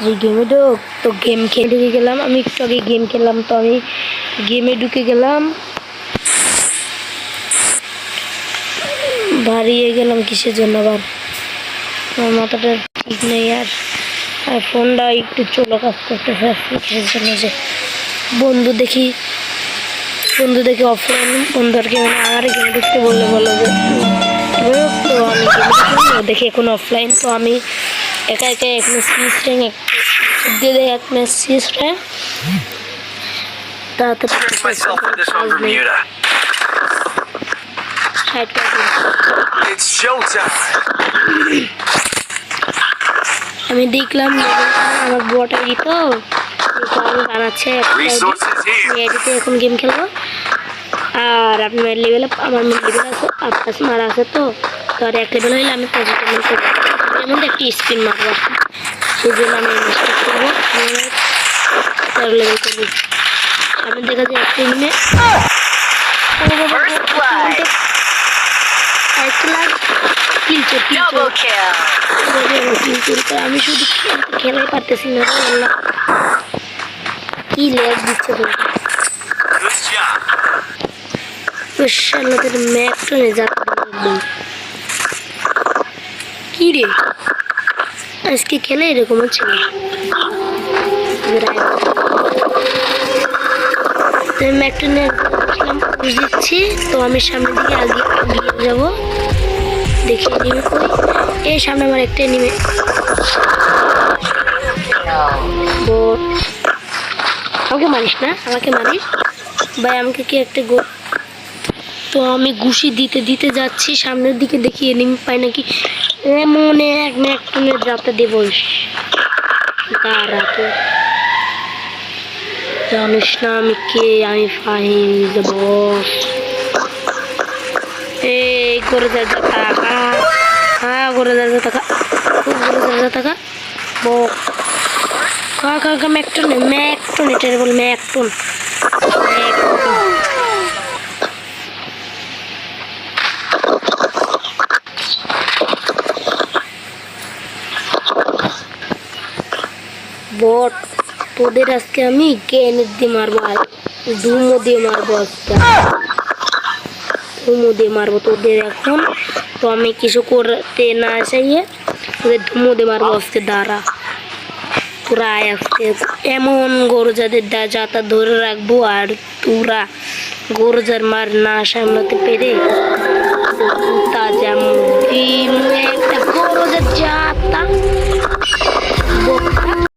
যে গেমে তো গেম খেলে ঢুকে গেলাম। আমি একটু আগে গেম খেললাম, তো আমি গেমে ঢুকে গেলাম, দাঁড়িয়ে গেলাম কিসের জন্য আবার, আমার মাথাটা ঠিক নেই। আর ফোনটা একটু চলো কাজ করতেছে কিসের জন্য, যে বন্ধু দেখি অফলাইন বন্ধু আর কি আমার গেমে ঢুকতে বললে বলো যে তো আমি গেমে দেখি এখন অফলাইন। তো আমি একা এক ম্যাচ সিরিজ র্যাঙ্ক দিয়ে দেয়, এক ম্যাচ সিরিজ র্যাঙ্ক তাড়াতাড়ি আমি দেখলাম আমার বট আইডি, তো আমি বানাচ্ছে আইডিতে এখন গেম খেলবো। আর আপনার লেভেল আমার লেভেল আছে, আপনার মারা আছে, তো আর এক লেভেল হইলে আমি পজিটিভ করবো, এর মধ্যে একটি স্পিন মারবো, সেই জন্য আমি ইনস্টল করবো, 13 লেভেল করবো। আমি দেখা যায় একটা এনিমে আমি শুধু খেলাই পারতেছি না, কি ল্যাগ দিচ্ছে ম্যাপটা কি রে আজকে খেলে এরকম হচ্ছে না। ম্যাপটা দিচ্ছি, তো আমি সামনের দিকে এগিয়ে যাবো, দেখি এনিমে কই। এই সামনে আমার একটা এনিমে, আমাকে মারিস না, আমাকে মারিস ভাই, আমাকে কি একটা তো আমি ঘুষি দিতে যাচ্ছি সামনের দিকে, দেখি এনিমি পাই নাকি। এমন এক ম্যাকটনের যাতে দেব, জানিস না আমি কে, আমি ফাহিম বস। এই করে যা টাকা, হ্যাঁ করে যা টাকা, খুব করে যা টাকা বক ম্যাকটন এটা বল ম্যাকটন। বট তোদের আজকে আমি গ্রেনেড দিয়ে মারবো, আর ধুমো দিয়ে মারবো, আজকে ধুমো দিয়ে মারবো তোদের এখন। তো আমি কিছু করতে না চাইয়ে তোদের ধুমো দিয়ে মারবো আজকে, দাঁড়া তোরা আয় আজকে। এমন গরুজাদের যাতা ধরে রাখবো, আর তোরা গরুজার মার না সামলাতে পেরে তা যেমন একটা গরুজার যাতা